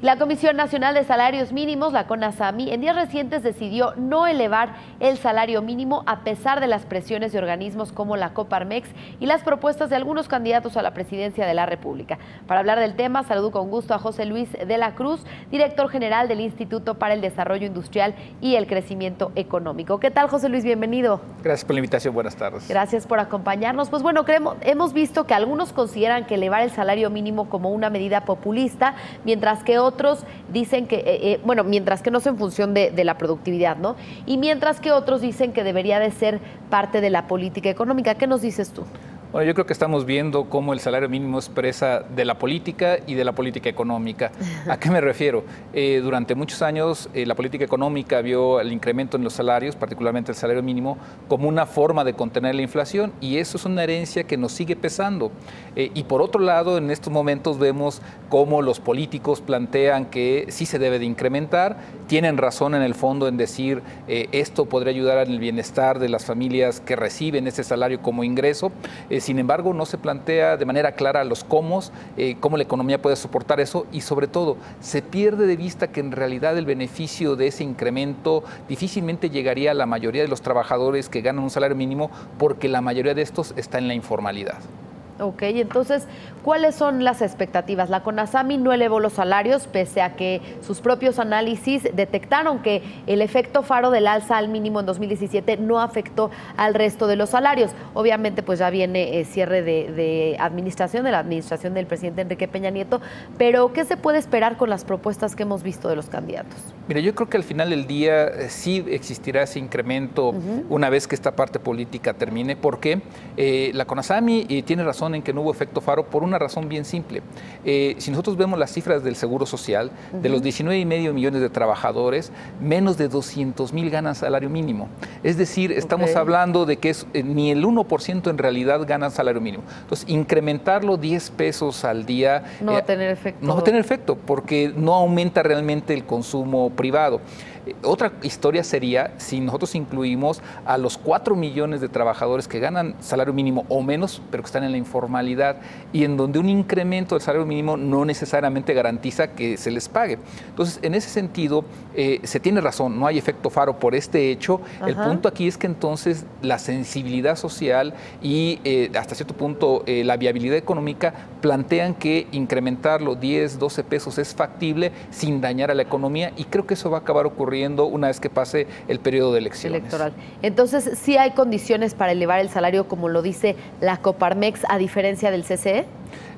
La Comisión Nacional de Salarios Mínimos, la CONASAMI, en días recientes decidió no elevar el salario mínimo a pesar de las presiones de organismos como la Coparmex y las propuestas de algunos candidatos a la presidencia de la República. Para hablar del tema, saludo con gusto a José Luis de la Cruz, director general del Instituto para el Desarrollo Industrial y el Crecimiento Económico. ¿Qué tal, José Luis? Bienvenido. Gracias por la invitación. Buenas tardes. Gracias por acompañarnos. Pues bueno, hemos visto que algunos consideran que elevar el salario mínimo como una medida populista, mientras que otros dicen que, mientras que no es en función de la productividad, ¿no? Y mientras que otros dicen que debería de ser parte de la política económica. ¿Qué nos dices tú? Bueno, yo creo que estamos viendo cómo el salario mínimo es presa de la política y de la política económica. ¿A qué me refiero? Durante muchos años la política económica vio el incremento en los salarios, particularmente el salario mínimo, como una forma de contener la inflación, y eso es una herencia que nos sigue pesando. Y por otro lado, en estos momentos vemos cómo los políticos plantean que sí se debe de incrementar, tienen razón en el fondo en decir esto podría ayudar al bienestar de las familias que reciben ese salario como ingreso. Sin embargo, no se plantea de manera clara los cómo la economía puede soportar eso, y sobre todo se pierde de vista que en realidad el beneficio de ese incremento difícilmente llegaría a la mayoría de los trabajadores que ganan un salario mínimo, porque la mayoría de estos está en la informalidad. Ok, entonces, ¿cuáles son las expectativas? La CONASAMI no elevó los salarios, pese a que sus propios análisis detectaron que el efecto faro del alza al mínimo en 2017 no afectó al resto de los salarios. Obviamente, pues ya viene cierre de la administración del presidente Enrique Peña Nieto, pero ¿qué se puede esperar con las propuestas que hemos visto de los candidatos? Mira, yo creo que al final del día sí existirá ese incremento una vez que esta parte política termine, porque la CONASAMI tiene razón en que no hubo efecto faro por una razón bien simple. Si nosotros vemos las cifras del Seguro Social, de los 19,5 millones de trabajadores, menos de 200,000 ganan salario mínimo. Es decir, estamos hablando de que ni el 1% en realidad gana salario mínimo. Entonces, incrementarlo 10 pesos al día no va a tener efecto. No va a tener efecto, porque no aumenta realmente el consumo privado. Otra historia sería si nosotros incluimos a los 4 millones de trabajadores que ganan salario mínimo o menos, pero que están en la informalidad, y en donde un incremento del salario mínimo no necesariamente garantiza que se les pague. Entonces, en ese sentido, se tiene razón, no hay efecto faro por este hecho. El punto aquí es que entonces la sensibilidad social y hasta cierto punto la viabilidad económica plantean que incrementarlo 10, 12 pesos es factible sin dañar a la economía, y creo que eso va a acabar ocurriendo una vez que pase el periodo de elecciones. Electoral. Entonces, ¿sí hay condiciones para elevar el salario, como lo dice la Coparmex, a diferencia del CCE?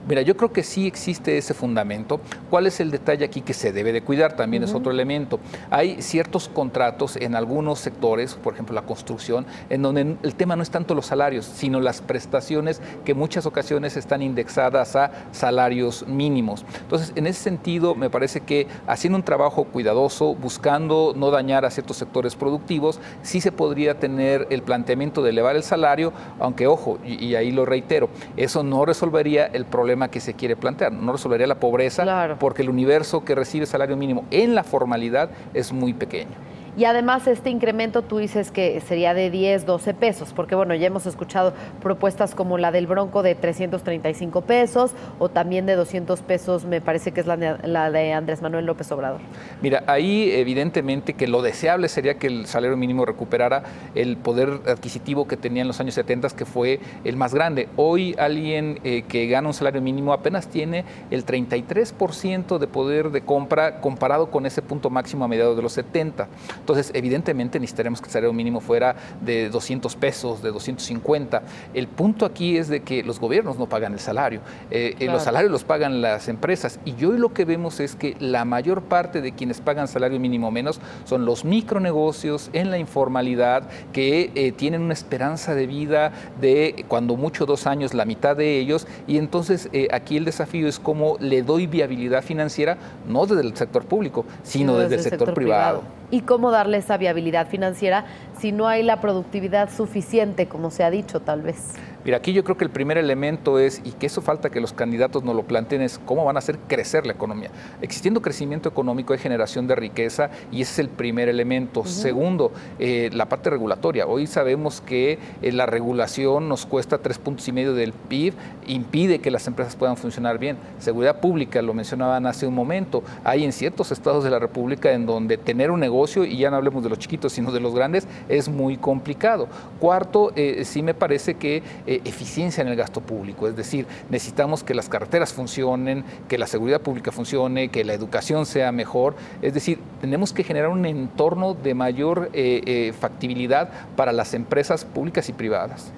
Mira, yo creo que sí existe ese fundamento. ¿Cuál es el detalle aquí que se debe de cuidar? También es otro elemento. Hay ciertos contratos en algunos sectores, por ejemplo la construcción, en donde el tema no es tanto los salarios, sino las prestaciones, que en muchas ocasiones están indexadas a salarios mínimos. Entonces, en ese sentido, me parece que haciendo un trabajo cuidadoso, buscando no dañar a ciertos sectores productivos, sí se podría tener el planteamiento de elevar el salario, aunque, ojo, y ahí lo reitero, eso no resolvería el problema que se quiere plantear, no resolvería la pobreza, porque el universo que recibe salario mínimo en la formalidad es muy pequeño. Y además este incremento tú dices que sería de 10, 12 pesos, porque bueno, ya hemos escuchado propuestas como la del Bronco de 335 pesos o también de 200 pesos, me parece que es la de Andrés Manuel López Obrador. Mira, ahí evidentemente que lo deseable sería que el salario mínimo recuperara el poder adquisitivo que tenía en los años 70, que fue el más grande. Hoy alguien que gana un salario mínimo apenas tiene el 33% de poder de compra comparado con ese punto máximo a mediados de los 70. Entonces, evidentemente necesitaremos que el salario mínimo fuera de 200 pesos, de 250. El punto aquí es de que los gobiernos no pagan el salario. Los salarios los pagan las empresas. Y hoy lo que vemos es que la mayor parte de quienes pagan salario mínimo menos son los micronegocios en la informalidad, que tienen una esperanza de vida de cuando mucho 2 años, la mitad de ellos. Y entonces aquí el desafío es cómo le doy viabilidad financiera, no desde el sector público, sino desde el sector privado. y cómo darle esa viabilidad financiera si no hay la productividad suficiente, como se ha dicho tal vez. Mira, aquí yo creo que el primer elemento es, y que eso falta que los candidatos nos lo planteen, es cómo van a hacer crecer la economía. Existiendo crecimiento económico hay generación de riqueza y ese es el primer elemento. Segundo, la parte regulatoria. Hoy sabemos que la regulación nos cuesta 3,5 puntos del PIB, impide que las empresas puedan funcionar bien. Seguridad pública, lo mencionaban hace un momento, hay en ciertos estados de la República en donde tener un negocio, y ya no hablemos de los chiquitos, sino de los grandes, es muy complicado. Cuarto, sí me parece que eficiencia en el gasto público, es decir, necesitamos que las carreteras funcionen, que la seguridad pública funcione, que la educación sea mejor, es decir, tenemos que generar un entorno de mayor factibilidad para las empresas públicas y privadas.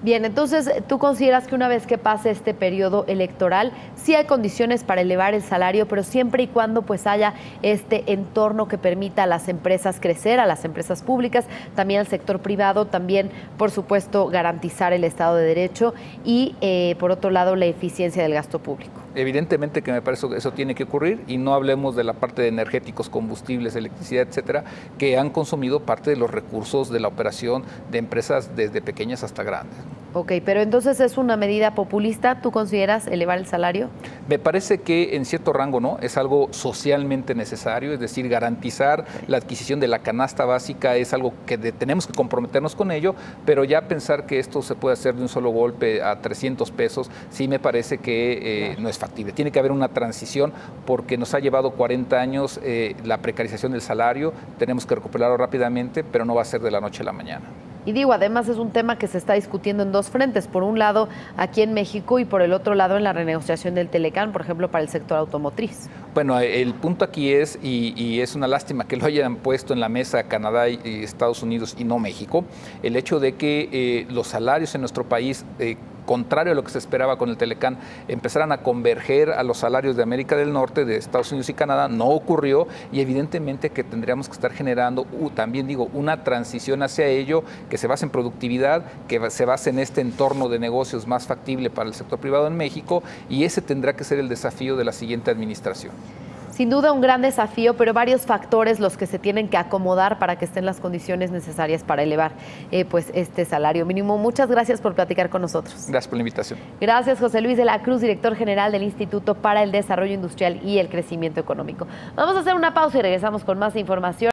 Bien, entonces, ¿tú consideras que una vez que pase este periodo electoral, sí hay condiciones para elevar el salario, pero siempre y cuando pues haya este entorno que permita a las empresas crecer, a las empresas públicas, también al sector privado, también, por supuesto, garantizar el Estado de Derecho y, por otro lado, la eficiencia del gasto público? Evidentemente que me parece que eso tiene que ocurrir y no hablemos de la parte de energéticos, combustibles, electricidad, etcétera, que han consumido parte de los recursos de la operación de empresas desde pequeñas hasta grandes. Ok, pero entonces es una medida populista, ¿tú consideras elevar el salario? Me parece que en cierto rango no, es algo socialmente necesario, es decir, garantizar la adquisición de la canasta básica es algo que tenemos que comprometernos con ello, pero ya pensar que esto se puede hacer de un solo golpe a 300 pesos, sí me parece que no es factible. Tiene que haber una transición porque nos ha llevado 40 años la precarización del salario, tenemos que recuperarlo rápidamente, pero no va a ser de la noche a la mañana. Y digo, además es un tema que se está discutiendo en dos frentes, por un lado aquí en México y por el otro lado en la renegociación del Telecán, por ejemplo, para el sector automotriz. Bueno, el punto aquí es, y es una lástima que lo hayan puesto en la mesa Canadá y Estados Unidos y no México, el hecho de que los salarios en nuestro país, contrario a lo que se esperaba con el Telecán, empezaran a converger a los salarios de América del Norte, de Estados Unidos y Canadá, no ocurrió y evidentemente que tendríamos que estar generando, también digo, una transición hacia ello que se base en productividad, que se base en este entorno de negocios más factible para el sector privado en México y ese tendrá que ser el desafío de la siguiente administración. Sin duda un gran desafío, pero varios factores los que se tienen que acomodar para que estén las condiciones necesarias para elevar pues este salario mínimo. Muchas gracias por platicar con nosotros. Gracias por la invitación. Gracias, José Luis de la Cruz, director general del Instituto para el Desarrollo Industrial y el Crecimiento Económico. Vamos a hacer una pausa y regresamos con más información.